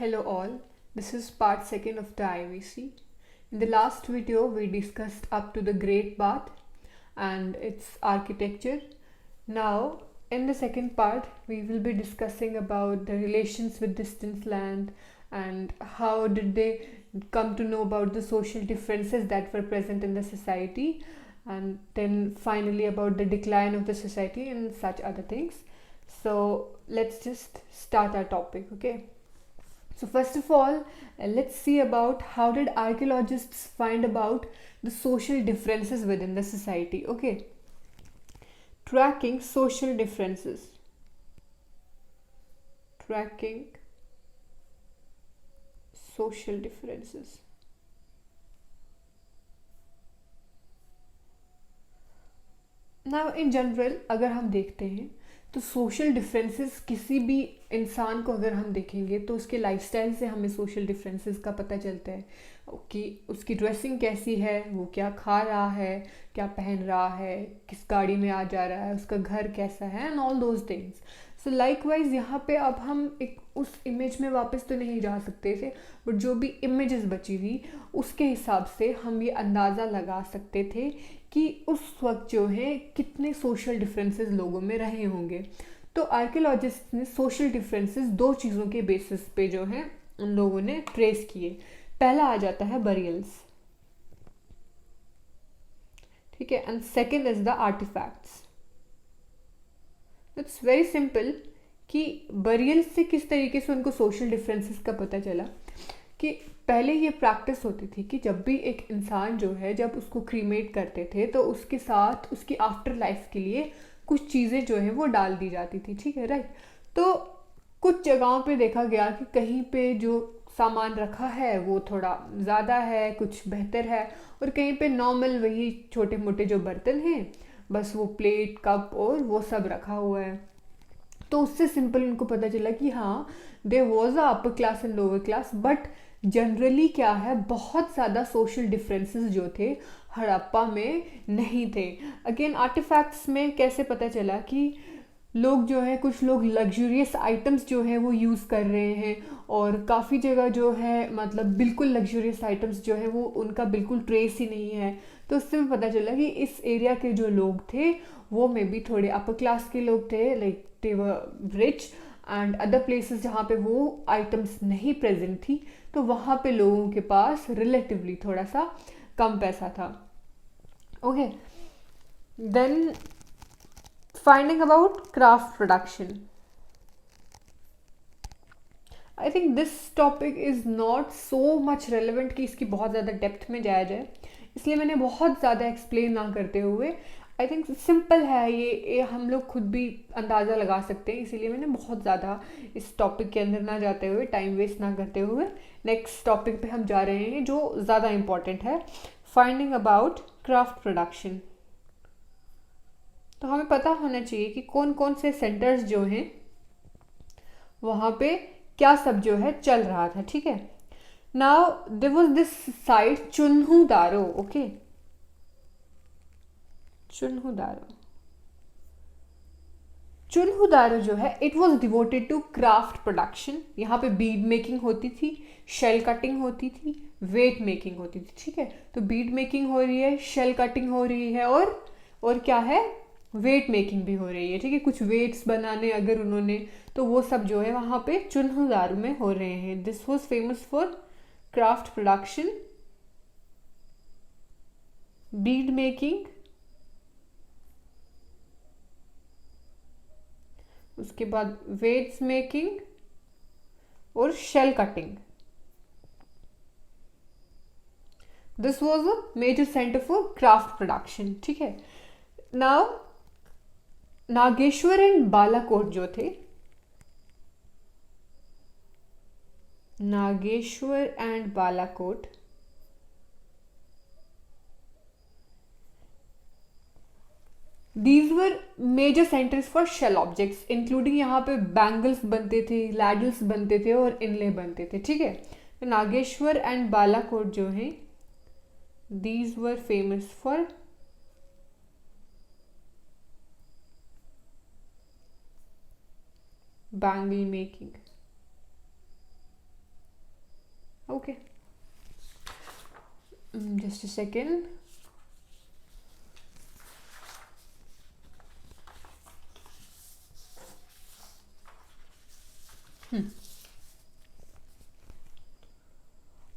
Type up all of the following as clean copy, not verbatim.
Hello all, this is part second of the IVC. In the last video, we discussed up to the Great Bath and its architecture. Now, in the second part, we will be discussing about the relations with distant land and how did they come to know about the social differences that were present in the society, and then finally about the decline of the society and such other things. So, let's just start our topic, okay? So first of all, let's see about how did archaeologists find about the social differences within the society. Okay, tracking social differences. Tracking social differences. Now in general अगर हम देखते हैं तो social differences किसी भी इंसान को अगर हम देखेंगे तो उसके लाइफस्टाइल से हमें सोशल डिफरेंसेस का पता चलता है कि उसकी ड्रेसिंग कैसी है, वो क्या खा रहा है, क्या पहन रहा है, किस गाड़ी में आ जा रहा है, उसका घर कैसा है and all those things. So likewise यहाँ पे अब हम एक उस इमेज में वापस तो नहीं जा सकते थे, बट जो भी इमेजेस बची हुई उसके हिसाब से हम ये अंदाज़ा लगा सकते थे कि उस वक्त जो है कितने सोशल डिफरेंसेस लोगों में रहे होंगे. तो आर्कियोलॉजिस्ट ने सोशल डिफरेंसेस दो चीज़ों के बेसिस पे जो है उन लोगों ने ट्रेस किए. पहला आ जाता है बरियल्स, ठीक है, and second is the artefacts. It's very simple कि बरियल्स से किस तरीके से उनको सोशल डिफरेंसेस का पता चला कि पहले ये प्रैक्टिस होती थी कि जब भी एक इंसान जो है जब उसको क्रीमेट करते थे तो उसके साथ उसकी आफ्टर लाइफ के लिए कुछ चीज़ें जो है वो डाल दी जाती थी, ठीक है, राइट. तो कुछ जगहों पे देखा गया कि कहीं पे जो सामान रखा है वो थोड़ा ज़्यादा है, कुछ बेहतर है, और कहीं पे नॉर्मल वही छोटे मोटे जो बर्तन हैं बस वो प्लेट कप और वो सब रखा हुआ है. तो उससे सिंपल उनको पता चला कि हाँ there was a upper class and lower class, but generally क्या है बहुत ज़्यादा सोशल डिफरेंसेस जो थे हड़प्पा में नहीं थे. अगेन आर्टिफैक्ट्स में कैसे पता चला कि लोग जो है कुछ लोग लग्जूरियस आइटम्स जो है वो यूज़ कर रहे हैं, और काफ़ी जगह जो है मतलब बिल्कुल लग्जूरियस आइटम्स जो है वो उनका बिल्कुल ट्रेस ही नहीं है. तो उससे भी पता चला कि इस एरिया के जो लोग थे वो मे बी थोड़े अपर क्लास के लोग थे, like they were rich, and other places जहाँ पे वो आइटम्स नहीं प्रेजेंट थी तो वहाँ पे लोगों के पास रिलेटिवली थोड़ा सा कम पैसा था. Okay, then finding about craft production. I think this topic is not so much relevant कि इसकी बहुत ज़्यादा डेप्थ में जाया जाए, इसलिए मैंने बहुत ज़्यादा एक्सप्लेन ना करते हुए, आई थिंक सिंपल है ये हम लोग खुद भी अंदाज़ा लगा सकते हैं, इसीलिए मैंने बहुत ज़्यादा इस टॉपिक के अंदर ना जाते हुए, टाइम वेस्ट ना करते हुए नेक्स्ट टॉपिक पे हम जा रहे हैं जो ज़्यादा इम्पॉर्टेंट है, फाइंडिंग अबाउट क्राफ्ट प्रोडक्शन. तो हमें पता होना चाहिए कि कौन कौन से सेंटर्स जो हैं वहाँ पे क्या सब जो है चल रहा था, ठीक है. Now there was this site Chanhu Daro. Okay, Chanhu Daro. Chanhu Daro जो है it was devoted to craft production. यहाँ पे बीड मेकिंग होती थी, शेल कटिंग होती थी, वेट मेकिंग होती थी, ठीक है. तो बीड मेकिंग हो रही है, शेल कटिंग हो रही है, और क्या है, वेट मेकिंग भी हो रही है, ठीक है. कुछ वेट्स बनाने अगर उन्होंने तो वो सब जो है वहाँ पे चुन्हू दारू में हो रहे हैं. This was famous for craft production, bead making, उसके बाद वेट्स मेकिंग और shell cutting. This was a major centre for craft production, ठीक है. नाउ नागेश्वर एंड बालाकोट जो थे, Nageshwar and Balakot, these were major centres for shell objects, including यहाँ पे bangles बनते थे, लैडल्स बनते थे और इनले बनते थे, ठीक है. तो नागेश्वर एंड बालाकोट जो है these were famous for bangle making. Okay, just a second.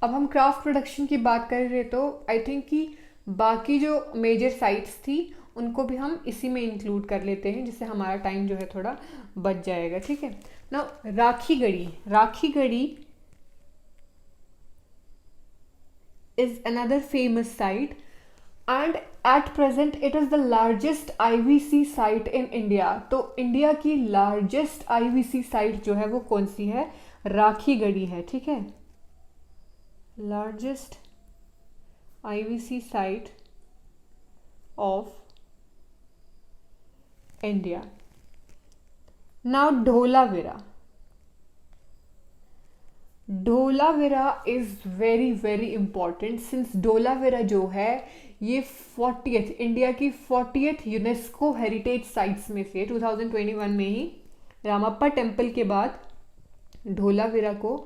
अब हम क्राफ्ट प्रोडक्शन की बात कर रहे तो आई थिंक कि बाकी जो मेजर साइट्स थी उनको भी हम इसी में इंक्लूड कर लेते हैं, जिससे हमारा टाइम जो है थोड़ा बच जाएगा. ठीक है ना. Rakhi Garhi is another famous site, and at present it is the largest IVC site in India. तो इंडिया की लार्जेस्ट IVC साइट जो है वो कौन सी है? राखी गढ़ी है. ठीक है, largest IVC site of India. Now Dholavira is very very important, since Dholavira जो है ये 40th इंडिया की 40th यूनेस्को हेरिटेज साइट्स में से 2021 में ही रामप्पा टेम्पल के बाद ढोलावीरा को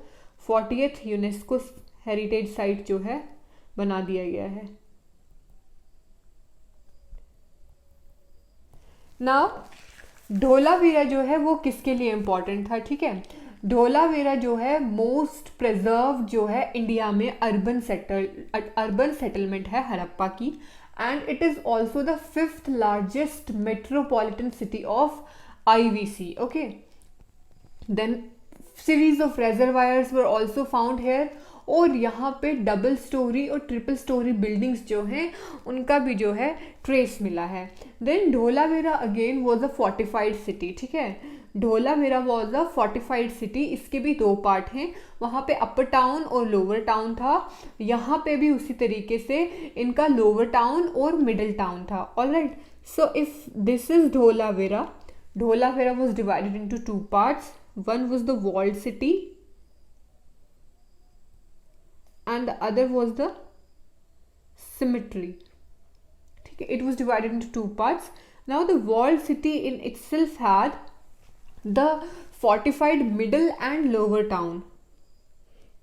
40th यूनेस्को हेरिटेज साइट जो है बना दिया गया है. नाउ ढोलावीरा जो है वो किसके लिए इम्पोर्टेंट था? ठीक है, ढोलावीरा जो है मोस्ट प्रिजर्व जो है इंडिया में अर्बन सेटलमेंट है हड़प्पा की, and it is also the 5th largest metropolitan city of IVC. Okay, then series of reservoirs were also found here, और यहाँ पे डबल स्टोरी और ट्रिपल स्टोरी बिल्डिंग्स जो हैं उनका भी जो है ट्रेस मिला है. Then Dholavira again was a fortified city. ठीक है, Dholavira was a fortified city. इसके भी 2 पार्ट हैं, वहाँ पे अपर टाउन और लोअर टाउन था. यहाँ पे भी उसी तरीके से इनका लोअर टाउन और मिडिल टाउन था. Alright, so if this is Dholavira was divided into 2 parts. One was the walled city and the other was the cemetery. ठीक है, it was divided into 2 parts. Now the walled city in itself had the fortified middle and lower town.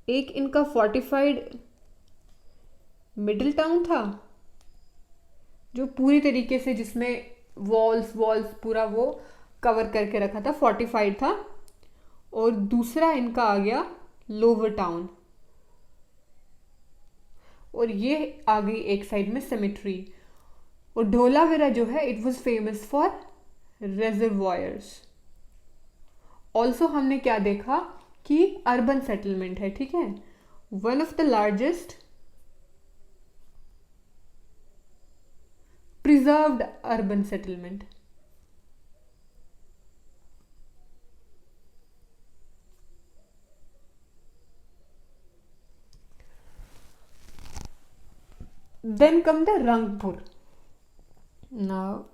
एक इनका fortified middle town था जो पूरी तरीके से जिसमें वॉल्स पूरा वो कवर करके रखा था, fortified था, और दूसरा इनका आ गया लोअर टाउन, और ये आ गई एक साइड में सेमेट्री. और ढोलावीरा जो है it was famous for reservoirs. Also हमने क्या देखा कि अर्बन सेटलमेंट है. ठीक है, one of the largest preserved urban settlement. Then come the Rangpur. Now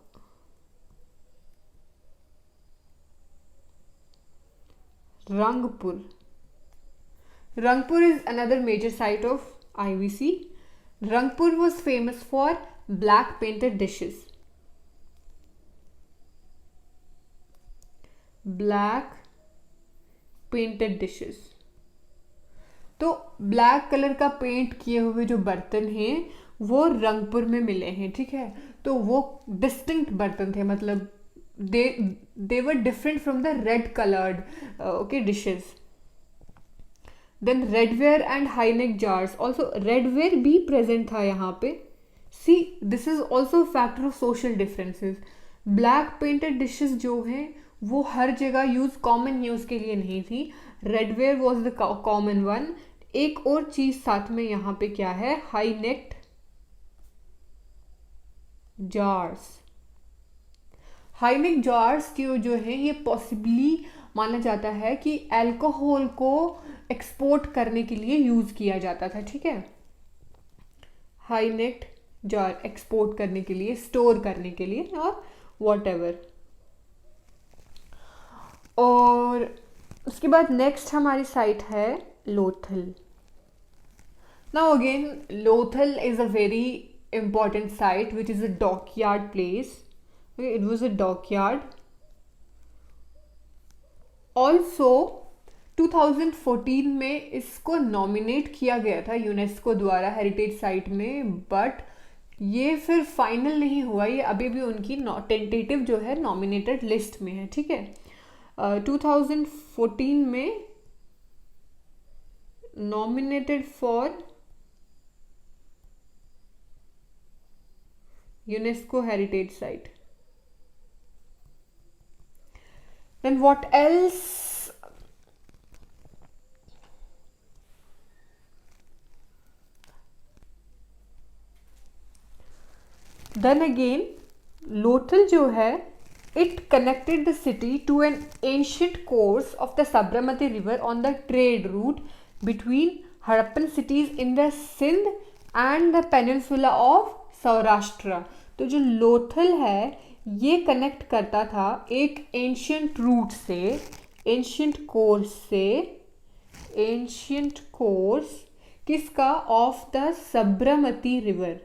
Rangpur is another major site of IVC. Rangpur was famous for black painted dishes. Black painted dishes. तो black colour का paint किए हुए जो बर्तन हैं वो रंगपुर में मिले हैं. ठीक है, तो वो डिस्टिंक्ट बर्तन थे, मतलब they were different from the red coloured okay dishes. Then redware and high neck jars, also redware भी प्रेजेंट था यहाँ पे. See this is also factor of social differences. Black painted dishes जो हैं वो हर जगह कॉमन यूज के लिए नहीं थी. Redware was the common one. एक और चीज साथ में यहाँ पे क्या है, high necked jars. High neck jars की जो है ये पॉसिबली माना जाता है कि अल्कोहल को एक्सपोर्ट करने के लिए यूज किया जाता था. ठीक है, हाई नेक्ड जार एक्सपोर्ट करने के लिए, स्टोर करने के लिए और व्हाटएवर. और उसके बाद नेक्स्ट हमारी साइट है Lothal. Now again, Lothal is a very important site which is a dockyard place. Okay, it was a dockyard. Also, 2014 में इसको नॉमिनेट किया गया था यूनेस्को द्वारा हेरिटेज साइट में, बट ये फिर फाइनल नहीं हुआ, ये अभी भी उनकी टेंटेटिव जो है नॉमिनेटेड लिस्ट में है, ठीक है। 2014 में nominated for UNESCO heritage site. Then what else? Then again Lothal जो है, it connected the city to an ancient course of the Sabarmati river on the trade route between Harappan cities in the Sindh and the peninsula of Saurashtra. तो जो लोथल है ये connect करता था एक ancient route से, एंशियंट कोर्स किसका? Of the Sabarmati river.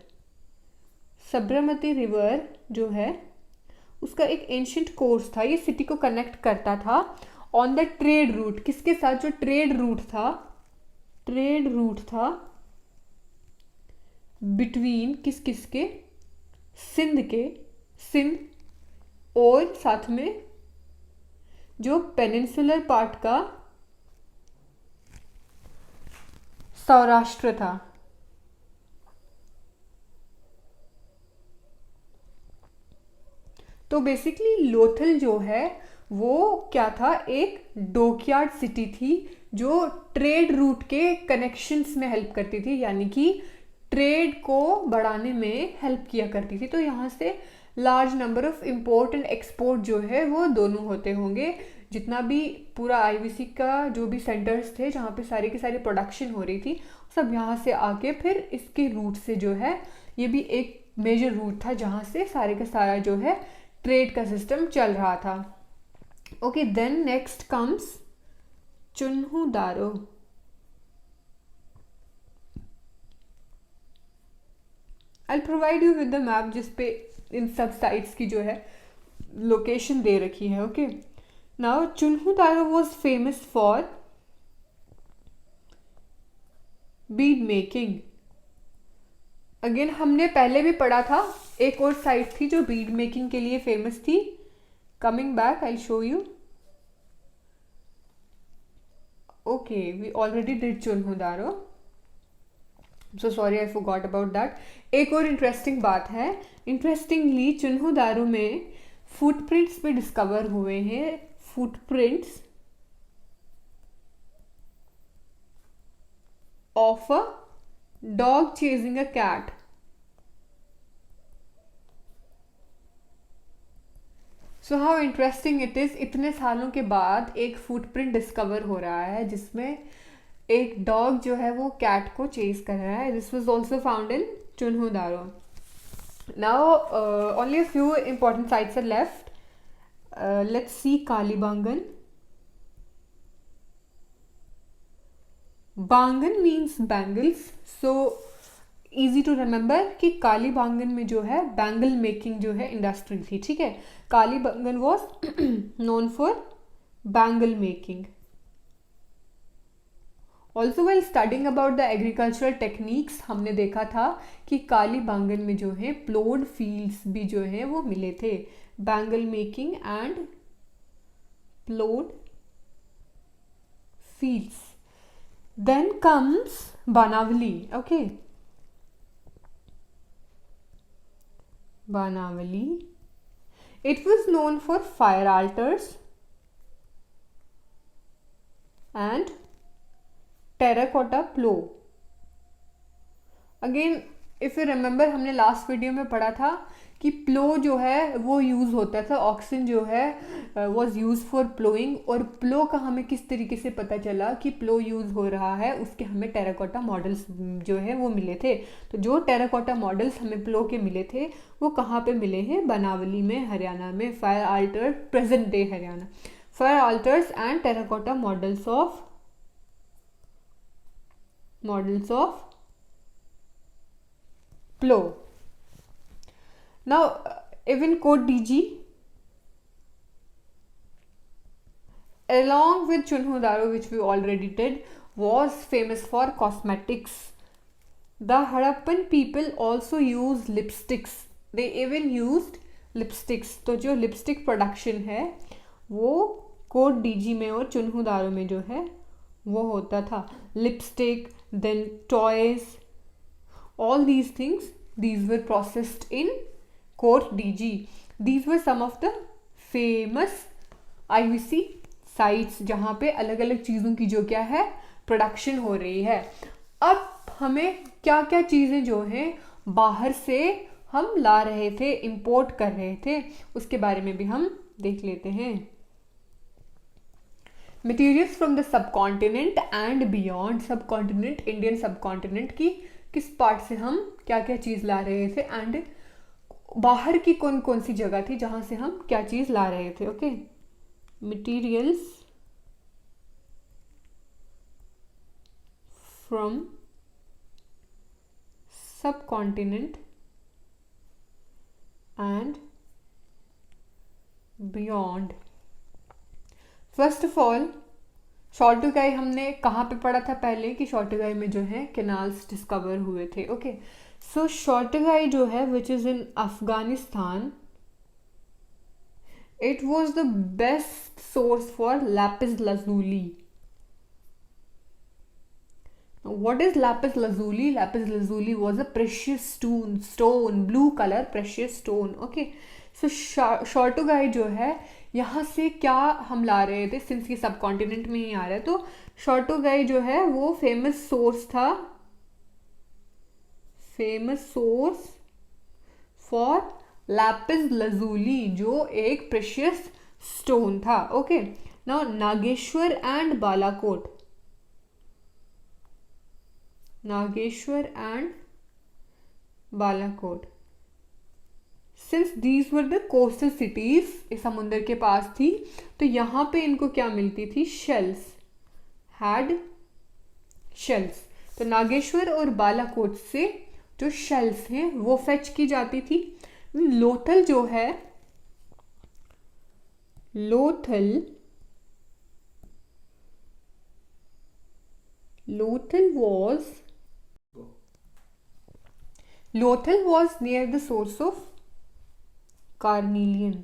Sabarmati river जो है उसका एक एंशियंट कोर्स था, ये सिटी को कनेक्ट करता था ऑन द ट्रेड रूट। किसके साथ? जो ट्रेड रूट था बिटवीन किसके? सिंध और साथ में जो पेनिनसुलर पार्ट का सौराष्ट्र था। तो बेसिकली लोथल जो है वो क्या था? एक डॉकयार्ड सिटी थी जो ट्रेड रूट के कनेक्शंस में हेल्प करती थी, यानी कि ट्रेड को बढ़ाने में हेल्प किया करती थी। तो यहाँ से large number of import and export जो है वो दोनों होते होंगे। जितना भी पूरा आईवीसी का जो भी सेंटर्स थे जहाँ पे सारी की सारी प्रोडक्शन हो रही थी, सब यहाँ से आके फिर इसके रूट से जो है, ये भी एक मेजर रूट था जहाँ से सारे का सारा जो है ट्रेड का सिस्टम चल रहा था। Okay, then next comes Chanhu Daro. I provide you with the map जिसपे इन सब साइट्स की जो है लोकेशन दे रखी है। Okay, now Chanhu Daro was famous for bead making. Again हमने पहले भी पढ़ा था, एक और साइट थी जो बीड मेकिंग के लिए फेमस थी। Coming back I show you. Okay, we already did Chanhu Daro, so sorry I forgot about that. एक और इंटरेस्टिंग बात है, इंटरेस्टिंगली चुन्हू दारो में फुटप्रिंट्स भी डिस्कवर हुए हैं। Footprints of a dog chasing a cat. So how interesting it is, इतने सालों के बाद एक फुटप्रिंट डिस्कवर हो रहा है जिसमें एक डॉग जो है वो कैट को चेज कर रहा है। This was also found in Chanhu Daro. Now only a few important sites are left. Let's see Kalibangan. Bangan means bangles, so easy to remember कि कालीबांगन में जो है बैंगल मेकिंग जो है इंडस्ट्री थी, ठीक है। Kalibangan was known for bangle making. Also well studying about the agricultural techniques, हमने देखा था कि कालीबांगन में जो है प्लोड फील्ड्स भी जो है वो मिले थे। Bangle making and ploughed fields. Then comes Banawali. Okay, Banawali, it was known for fire altars and terracotta plow. Again, if you remember, हमने लास्ट वीडियो में पढ़ा था कि प्लो जो है वो यूज़ होता था, ऑक्सिन जो है वॉज यूज फॉर प्लोइंग। और प्लो का हमें किस तरीके से पता चला कि प्लो यूज़ हो रहा है, उसके हमें टेराकोटा मॉडल्स जो है वो मिले थे। तो जो टेराकोटा मॉडल्स हमें प्लो के मिले थे वो कहाँ पे मिले हैं? बनावली में, हरियाणा में। Fire altar, present day Haryana. Fire altars and terracotta models of plough. Now, even Code DG, along with Chunhudaro, which we already did, was famous for cosmetics. The Harappan people also used lipsticks. They even used lipsticks. तो जो lipstick production है वो coat DG में और चुन्हुदारो में जो है वो होता था. Lipstick, then toys, all these things, these were processed in Court DG. These were some of the famous IVC sites जहाँ पे अलग अलग चीज़ों की जो क्या है प्रोडक्शन हो रही है. अब हमें क्या क्या चीज़ें जो हैं बाहर से हम ला रहे थे, इंपोर्ट कर रहे थे, उसके बारे में भी हम देख लेते हैं. Materials from the sub continent and beyond. सब कॉन्टिनेंट, इंडियन सब कॉन्टिनेंट की किस पार्ट से हम क्या क्या चीज़ ला रहे थे एंड बाहर की कौन कौन सी जगह थी जहाँ से हम क्या चीज़ ला रहे थे. Okay, materials from subcontinent and beyond. First of all Shortugai हमने कहाँ पे पढ़ा था पहले कि शॉर्टुगाई में जो है कैनाल्स डिस्कवर हुए थे. ओके, सो शॉर्टुगाई जो है which is in Afghanistan, it was the best source for lapis lazuli. What is lapis lazuli? Lapis lazuli was a precious stone, blue color precious stone. Okay, so शॉर्टुगाई जो है यहाँ से क्या हम ला रहे थे, सिंस ये सब कॉन्टिनेंट में ही आ रहा है, तो शॉर्टुगाई जो है वो फेमस सोर्स था, famous source for lapis lazuli जो एक प्रेशियस स्टोन था. Okay, now Nageshwar and Balakot. Nageshwar and Balakot, since these were the coastal cities, इस समुंदर के पास थी, तो यहाँ पे इनको क्या मिलती थी, शेल्स, हैड शेल्स. तो नागेश्वर और बालाकोट से जो शेल्स हैं वो फेच की जाती थी. लोथल जो है, Lothal was near the source of carnelian.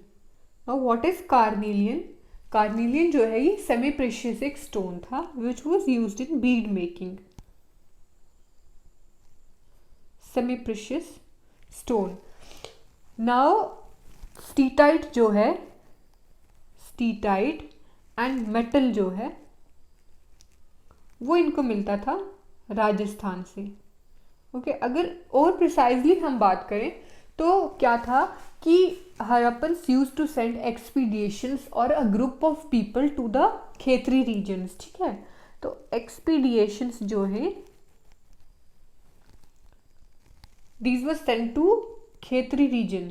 Now what is carnelian? Carnelian जो है ये सेमी प्रेशियस एक स्टोन था which was used in bead making. Semi precious stone. Now steatite जो है, स्टीटाइट एंड मेटल जो है वो इनको मिलता था राजस्थान से. ओके, अगर और प्रिसाइजली हम बात करें तो क्या था कि Harappans use to send expeditions और a group of people to the Khetri regions. ठीक है, तो एक्सपीडिशंस जो हैं these were sent to Khetri region,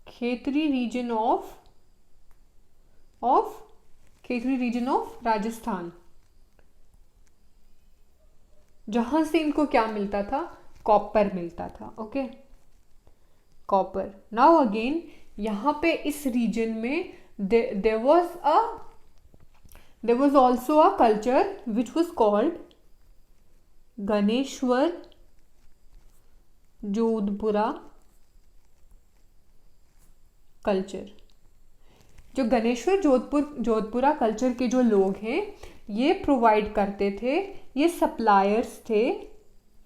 Khetri region of Rajasthan, जहां से इनको क्या मिलता था, कॉपर मिलता था. Okay, copper. नाउ अगेन यहाँ पे इस रीजन में there was also a culture which was called Ganeshwar Jodhpura culture. जो गणेश्वर जोधपुरा कल्चर के जो लोग हैं ये प्रोवाइड करते थे, ये सप्लायर्स थे,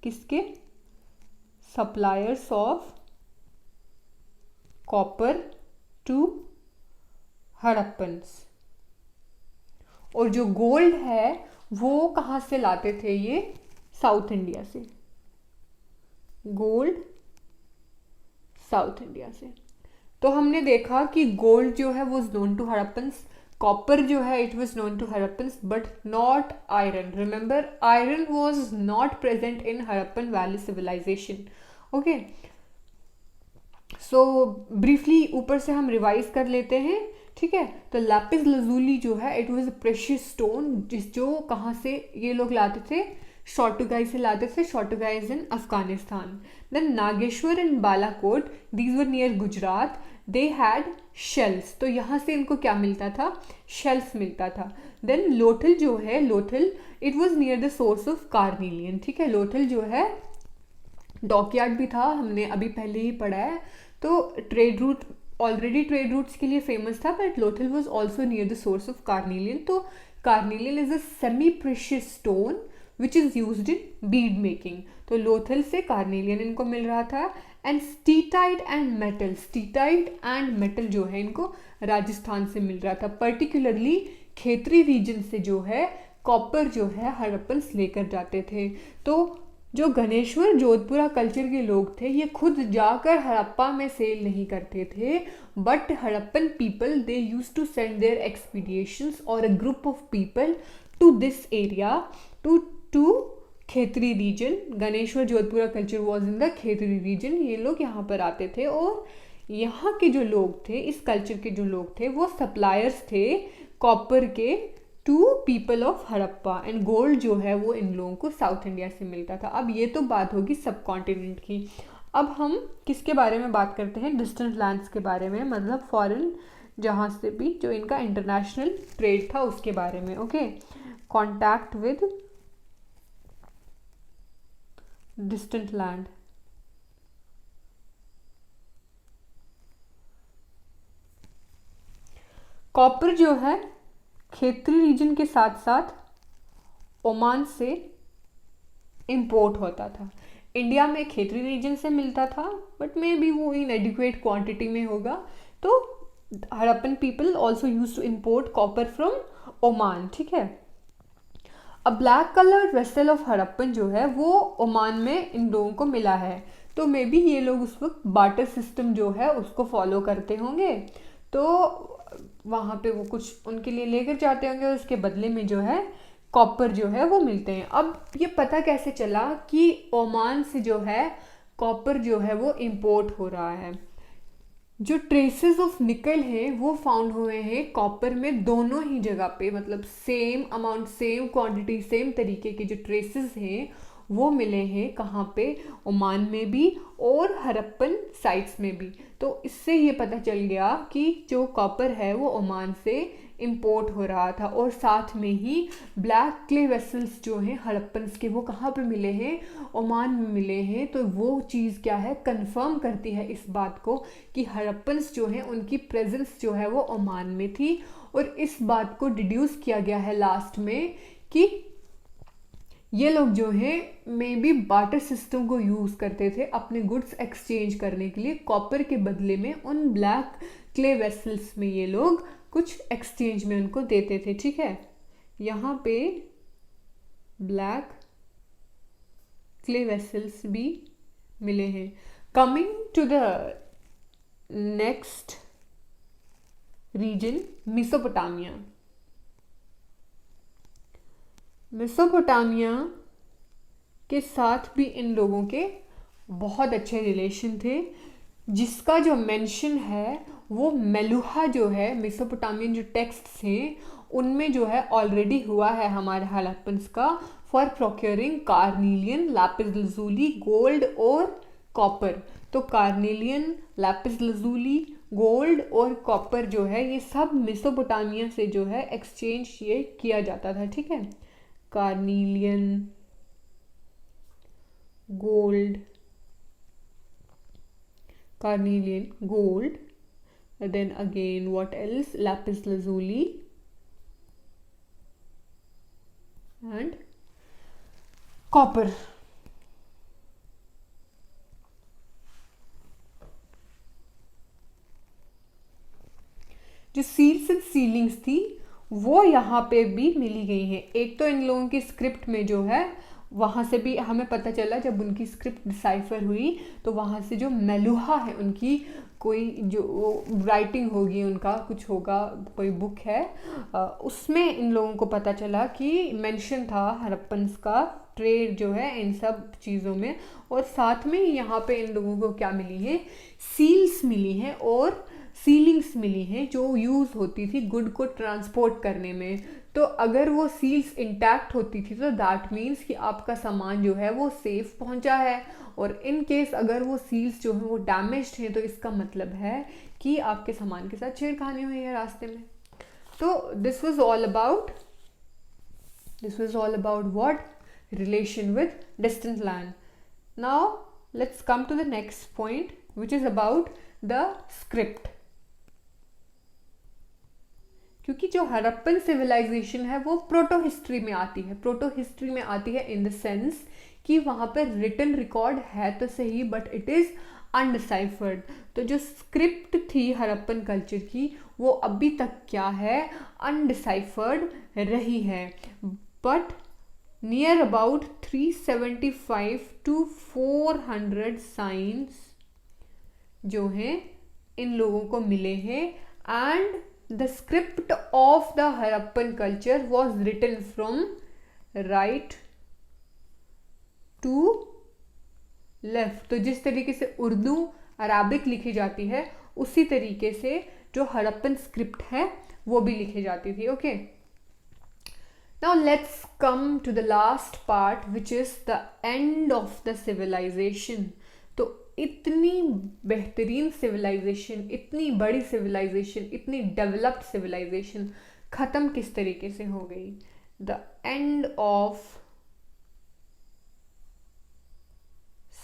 किसके, suppliers of copper two Harappans. और जो गोल्ड है वो कहाँ से लाते थे, ये साउथ इंडिया से, गोल्ड साउथ इंडिया से. तो हमने देखा कि गोल्ड जो है वो नोन टू हड़प्पन्स, कॉपर जो है it was known to Harappans but not iron. Remember, iron was not present in Harappan valley civilisation. Okay, so briefly ऊपर से हम रिवाइज कर लेते हैं. ठीक है, तो लैपिस lazuli जो है it was a precious stone, जो कहाँ से ये लोग लाते थे, शॉर्टुगाई से लाते थे. Shortugai is in Afghanistan. Then Nageshwar and Balakot, these were near Gujarat. They had shells, तो यहाँ से इनको क्या मिलता था, शेल्स मिलता था। देन लोथल जो है, Lothal it was near the source of carnelian, ठीक है। लोथल जो है डॉकयार्ड भी था, हमने अभी पहले ही पढ़ा है। तो trade route, already trade routes के लिए फेमस था, but Lothal was also near the source of carnelian. तो carnelian is a semi precious stone which is used in bead making. तो लोथल से कार्निलियन इनको मिल रहा था। And steatite and metal, steatite and metal जो है इनको राजस्थान से मिल रहा था, पर्टिकुलरली खेतरी रीजन से जो है कॉपर जो है हड़प्पन्स लेकर जाते थे। तो जो गणेश्वर जोधपुरा कल्चर के लोग थे ये खुद जाकर हड़प्पा में सेल नहीं करते थे, but Harappan people they use to send their expeditions और a group of people to this area to Khetri region. Ganeshwar Jodhpura culture was in the Khetri region. ये लोग यहाँ पर आते थे और यहाँ के जो लोग थे, इस कल्चर के जो लोग थे वो सप्लायर्स थे कॉपर के to people of Harappa. And gold जो है वो इन लोगों को साउथ इंडिया से मिलता था। अब ये तो बात होगी सब कॉन्टिनेंट की। अब हम किसके बारे में बात करते हैं, डिस्टेंट लैंड्स के बारे में, मतलब फॉरेन जहाँ से भी जो इनका इंटरनेशनल ट्रेड था उसके बारे में। Okay, contact with distant land. Copper जो है खेतरी रीजन के साथ साथ ओमान से इंपोर्ट होता था। इंडिया में खेतरी रीजन से मिलता था, बट मे बी वो इन एडिक्वेट क्वांटिटी में होगा। तो Harappan people also use to import copper from Oman, ठीक है। A black colour vessel of Harappan जो है वो ओमान में इन लोगों को मिला है। तो मे बी ये लोग उस वक्त बार्टर सिस्टम जो है उसको फॉलो करते होंगे। तो वहाँ पे वो कुछ उनके लिए लेकर जाते होंगे और उसके बदले में जो है कॉपर जो है वो मिलते हैं। अब ये पता कैसे चला कि ओमान से जो है कॉपर जो है वो इंपोर्ट हो रहा है। जो ट्रेसेस ऑफ निकल हैं वो फाउंड हुए हैं कॉपर में दोनों ही जगह पे, मतलब same amount, same quantity, same तरीके के जो ट्रेसेस हैं वो मिले हैं कहाँ पे, ओमान में भी और हड़प्पन साइट्स में भी। तो इससे ये पता चल गया कि जो कॉपर है वो ओमान से इंपोर्ट हो रहा था। और साथ में ही ब्लैक क्ले वेसल्स जो हैं हड़प्पन्स के वो कहाँ पे मिले हैं, ओमान में मिले हैं। तो वो चीज़ क्या है, कंफर्म करती है इस बात को कि हड़प्पन्स जो हैं उनकी प्रेजेंस जो है वो ओमान में थी। और इस बात को डिड्यूस किया गया है लास्ट में कि ये लोग जो हैं मे बी बार्टर सिस्टम को यूज़ करते थे अपने गुड्स एक्सचेंज करने के लिए, कॉपर के बदले में उन ब्लैक क्ले वेसल्स में ये लोग कुछ एक्सचेंज में उनको देते थे, ठीक है। यहाँ पे ब्लैक क्ले वेसल्स भी मिले हैं। Coming to the next region, Mesopotamia. Mesopotamia के साथ भी इन लोगों के बहुत अच्छे रिलेशन थे, जिसका जो मेंशन है वो मेलुहा जो है, मेसोपोटामियन जो टेक्स्ट्स हैं उनमें जो है ऑलरेडी हुआ है हमारे हड़प्पन्स का, for procuring carnelian, lapis lazuli, gold और कॉपर। तो कार्निलियन, लैपिस लजुली, गोल्ड और कॉपर जो है ये सब मेसोपोटामिया से जो है एक्सचेंज ये किया जाता था, ठीक है। Carnelian, gold, carnelian, gold, and then again what else, lapis lazuli and copper। जो सील्स एंड सीलिंग्स थी वो यहाँ पे भी मिली गई हैं। एक तो इन लोगों की स्क्रिप्ट में जो है वहाँ से भी हमें पता चला, जब उनकी स्क्रिप्ट डिसाइफर हुई तो वहाँ से जो मेलुहा है उनकी कोई जो राइटिंग होगी, उनका कुछ होगा, कोई बुक है, उसमें इन लोगों को पता चला कि मेंशन था हड़प्पन्स का ट्रेड जो है इन सब चीज़ों में। और साथ में यहाँ पे इन लोगों को क्या मिली है, सील्स मिली हैं और सीलिंग्स मिली हैं जो यूज़ होती थी गुड को ट्रांसपोर्ट करने में। तो अगर वो सील्स इंटैक्ट होती थी तो दैट मीन्स कि आपका सामान जो है वो सेफ पहुंचा है, और इन केस अगर वो सील्स जो है वो डैमेज्ड हैं तो इसका मतलब है कि आपके सामान के साथ छेड़खानी हुई है रास्ते में। तो this was all about what, relation with distant land. Now let's come to the next point, which is about the script. क्योंकि जो हड़प्पन सिविलाइजेशन है वो प्रोटो हिस्ट्री में आती है इन द सेंस कि वहाँ पर रिटन रिकॉर्ड है तो सही, बट इट इज़ अनडिसाइफर्ड। तो जो स्क्रिप्ट थी हड़प्पन कल्चर की वो अभी तक क्या है, अनडिसाइफर्ड रही है। But near about 375 to 400 signs जो हैं इन लोगों को मिले हैं, and the script of the Harappan culture was written from right to left. तो जिस तरीके से उर्दू अराबिक लिखी जाती है उसी तरीके से जो हड़प्पन स्क्रिप्ट है वो भी लिखी जाती थी। Okay, now let's come to the last part, which is the end of the civilization. तो इतनी बेहतरीन सिविलाइजेशन, इतनी बड़ी सिविलाइजेशन, इतनी डेवलप्ड सिविलाइजेशन ख़त्म किस तरीके से हो गई? The end of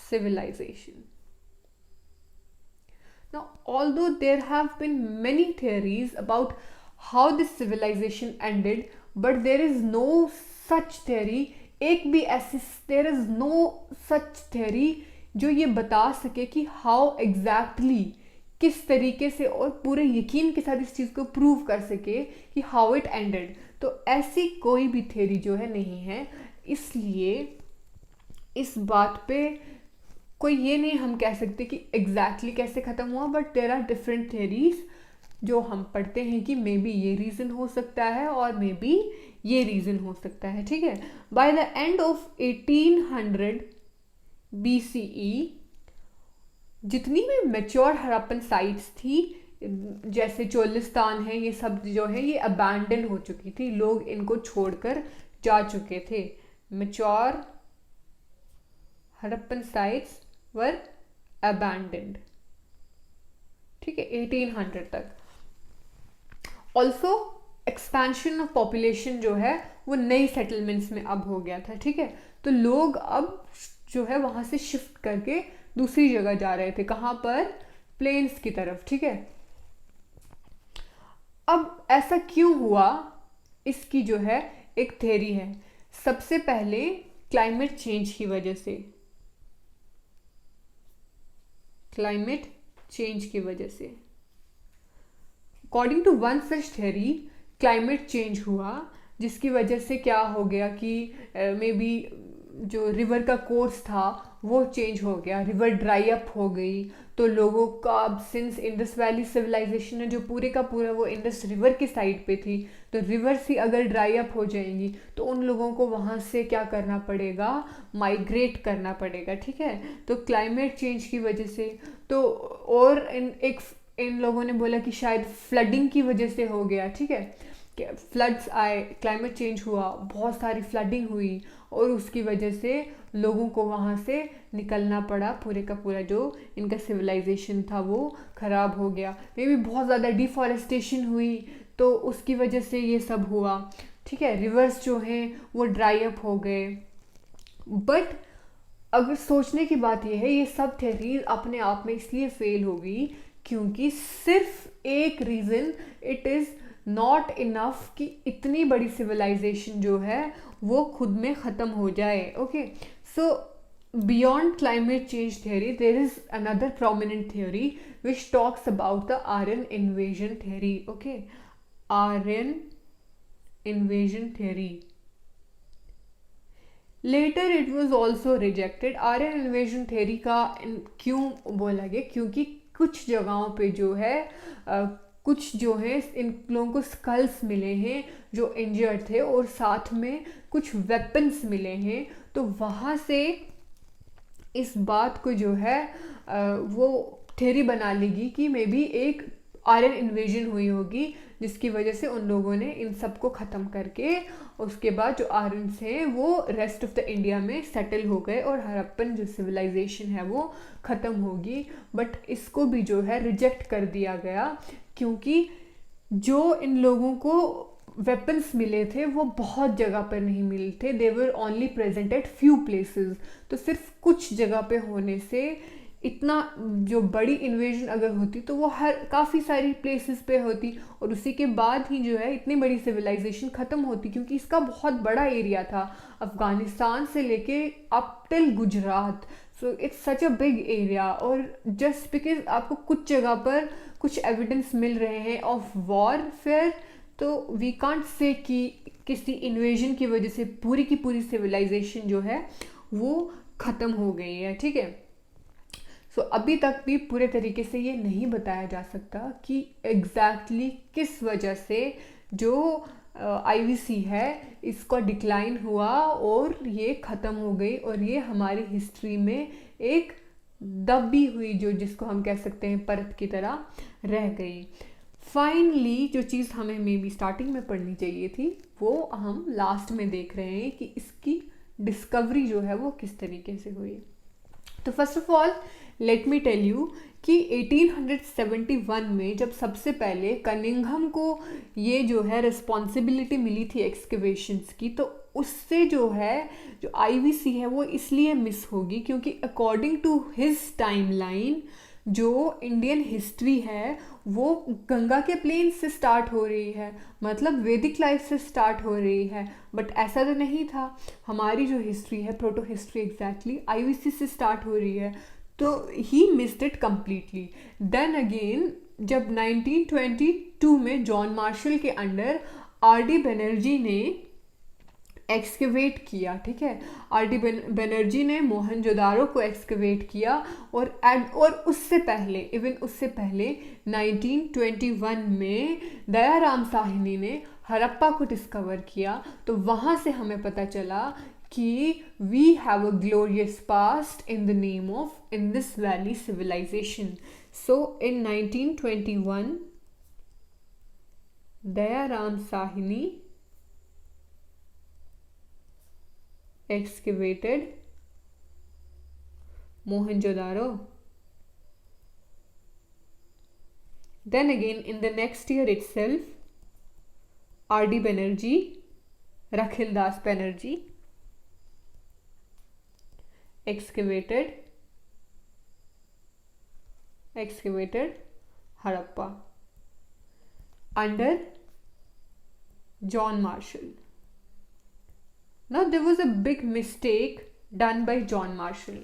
civilization. Now, although there have been many theories about how this civilization ended, but there is no such theory, there is no such theory जो ये बता सके कि हाउ एग्जैक्टली किस तरीके से और पूरे यकीन के साथ इस चीज़ को प्रूव कर सके कि हाउ इट एंडेड। तो ऐसी कोई भी थ्योरी जो है नहीं है, इसलिए इस बात पे कोई ये नहीं हम कह सकते कि एग्जैक्टली कैसे ख़त्म हुआ, but there are different theories जो हम पढ़ते हैं कि मे बी ये रीज़न हो सकता है और मे बी ये रीज़न हो सकता है। ठीक है, by the end of 1800 BCE जितनी भी मेच्योर हड़प्पन साइट्स थी, जैसे चोलिस्तान है, ये सब जो है ये अबैंडन हो चुकी थी, लोग इनको छोड़कर जा चुके थे। मेच्योर हड़प्पन साइट्स वर अबैंडन्ड। ठीक है, 1800 तक। ऑल्सो एक्सपेंशन ऑफ पॉपुलेशन जो है वो नई सेटलमेंट्स में अब हो गया था। ठीक है, तो लोग अब जो है वहाँ से शिफ्ट करके दूसरी जगह जा रहे थे। कहाँ पर? प्लेन्स की तरफ। ठीक है, अब ऐसा क्यों हुआ, इसकी जो है एक थ्योरी है। सबसे पहले क्लाइमेट चेंज की वजह से, क्लाइमेट चेंज की वजह से according to one such theory climate change हुआ, जिसकी वजह से क्या हो गया कि मे बी जो रिवर का कोर्स था वो चेंज हो गया, रिवर ड्राई अप हो गई। तो लोगों का अब सिंस इंडस वैली सिविलाइजेशन है जो पूरे का पूरा वो इंडस रिवर की साइड पे थी, तो रिवर्स ही अगर ड्राई अप हो जाएंगी तो उन लोगों को वहाँ से क्या करना पड़ेगा, माइग्रेट करना पड़ेगा। ठीक है, तो क्लाइमेट चेंज की वजह से तो, और इन लोगों ने बोला कि शायद फ्लडिंग की वजह से हो गया। ठीक है, फ्लड्स आए, क्लाइमेट चेंज हुआ, बहुत सारी फ्लडिंग हुई और उसकी वजह से लोगों को वहाँ से निकलना पड़ा, पूरे का पूरा जो इनका सिविलाइजेशन था वो ख़राब हो गया। मे भी बहुत ज़्यादा डिफॉरेस्टेशन हुई तो उसकी वजह से ये सब हुआ। ठीक है, रिवर्स जो हैं वो ड्राई अप हो गए। बट अगर सोचने की बात यह है, ये सब थ्योरीज अपने आप में इसलिए फेल हो गई क्योंकि सिर्फ एक reason, it is not enough कि इतनी बड़ी सिविलाइजेशन जो है वो खुद में ख़त्म हो जाए। Okay, so beyond climate change theory there is another prominent theory which talks about the Aryan invasion theory. Okay, Aryan invasion theory. Later it was also rejected. Aryan invasion theory का क्यों बोला गया? क्योंकि कुछ जगहों पे जो है कुछ जो है इन लोगों को स्कल्स मिले हैं जो इंजर्ड थे और साथ में कुछ वेपन्स मिले हैं, तो वहाँ से इस बात को जो है वो थ्योरी बना लेगी कि मे बी एक आर्यन इन्वेजन हुई होगी, जिसकी वजह से उन लोगों ने इन सबको ख़त्म करके उसके बाद जो आर्यंस हैं वो रेस्ट ऑफ द इंडिया में सेटल हो गए और हड़प्पन जो सिविलाइजेशन है वो ख़त्म होगी। बट इसको भी जो है रिजेक्ट कर दिया गया, क्योंकि जो इन लोगों को वेपन्स मिले थे वो बहुत जगह पर नहीं मिले थे, they were only present at few places. तो सिर्फ कुछ जगह पे होने से इतना जो बड़ी इन्वेजन अगर होती तो वो हर काफ़ी सारी प्लेसेस पे होती, और उसी के बाद ही जो है इतनी बड़ी सिविलाइजेशन ख़त्म होती, क्योंकि इसका बहुत बड़ा एरिया था, अफ़गानिस्तान से लेके up till Gujarat. So it's such a big area, और जस्ट बिकॉज आपको कुछ जगह पर कुछ एविडेंस मिल रहे हैं ऑफ वॉरफेयर, तो वी कांट से कि किसी इन्वेजन की वजह से पूरी की पूरी सिविलाइजेशन जो है वो ख़त्म हो गई है, ठीक है। सो अभी तक भी पूरे तरीके से ये नहीं बताया जा सकता कि एग्जैक्टली किस वजह से जो आईवीसी है इसका डिक्लाइन हुआ और ये ख़त्म हो गई, और ये हमारी हिस्ट्री में एक दबी हुई, जो जिसको हम कह सकते हैं परत की तरह रह गई। फाइनली जो चीज़ हमें मे बी स्टार्टिंग में पढ़नी चाहिए थी वो हम लास्ट में देख रहे हैं कि इसकी डिस्कवरी जो है वो किस तरीके से हुई। तो first of all let me tell you कि 1871 में जब सबसे पहले कनिंघम को ये जो है रिस्पॉन्सिबिलिटी मिली थी एक्सकेवेशंस की, तो उससे जो है जो आईवीसी है वो इसलिए मिस होगी क्योंकि अकॉर्डिंग टू हिज टाइमलाइन जो इंडियन हिस्ट्री है वो गंगा के प्लेन से स्टार्ट हो रही है, मतलब वैदिक लाइफ से स्टार्ट हो रही है। बट ऐसा तो नहीं था, हमारी जो हिस्ट्री है प्रोटो हिस्ट्री एग्जैक्टली आईवीसी से स्टार्ट हो रही है, तो ही missed it completely. Then again जब 1922 में जॉन मार्शल के अंडर आर.डी. बनर्जी ने एक्सकेवेट किया, ठीक है, आर.डी. बनर्जी ने मोहनजोदारो को एक्सकेवेट किया, और उससे पहले इवन उससे पहले 1921 में दयाराम साहनी ने हड़प्पा को डिस्कवर किया। तो वहाँ से हमें पता चला कि we have a glorious past in the name of Indus valley civilisation. So in 1921 Dayaram Sahni excavated Mohenjo-daro. Then again in the next year itself, R.D. Banerjee, Rakhil Das Banerjee excavated Harappa under John Marshall. Now there was a big mistake done by John Marshall.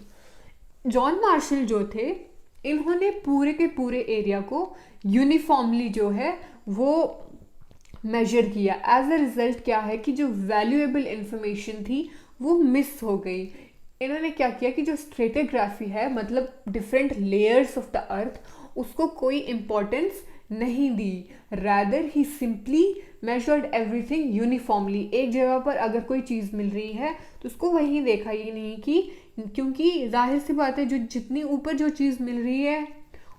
John Marshall जो थे इन्होंने पूरे के पूरे area को uniformly जो है वो मेजर किया। एज अ रिजल्ट क्या है कि जो वैल्यूएबल इंफॉर्मेशन थी वो मिस हो गई। इन्होंने क्या किया कि जो स्ट्रेटोग्राफी है, मतलब different layers of the earth, उसको कोई इम्पोर्टेंस नहीं दी, रैदर ही सिंपली मेजर्ड एवरीथिंग यूनिफॉर्मली। एक जगह पर अगर कोई चीज़ मिल रही है तो उसको वहीं देखा ही नहीं कि, क्योंकि जाहिर सी बात है जो जितनी ऊपर जो चीज़ मिल रही है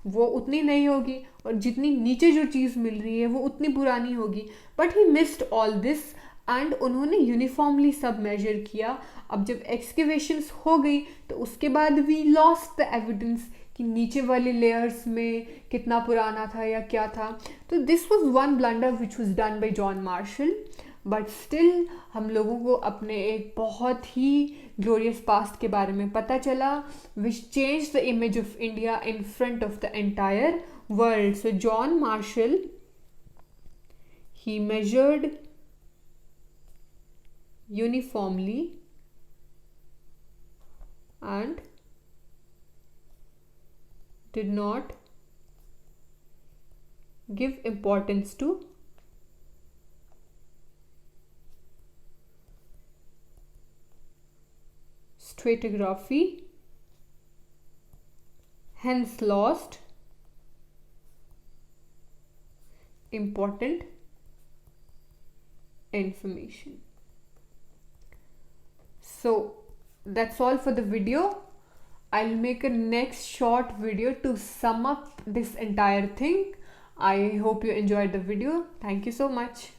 वो उतनी नहीं होगी, और जितनी नीचे जो चीज़ मिल रही है वो उतनी पुरानी होगी। But he missed all this and उन्होंने यूनिफॉर्मली सब मेजर किया। अब जब एक्सकेवेशंस हो गई तो उसके बाद वी लॉस्ट द एविडेंस कि नीचे वाले लेयर्स में कितना पुराना था या क्या था। तो this was one blunder which was done by John Marshall, but still हम लोगों को अपने एक बहुत ही ग्लोरियस पास्ट के बारे में पता चला, which change the image of India in front of the entire world. So John Marshall, he measured uniformly and did not give importance to stratigraphy, hence lost important information. So that's all for the video. I'll make a next short video to sum up this entire thing. I hope you enjoyed the video. Thank you so much.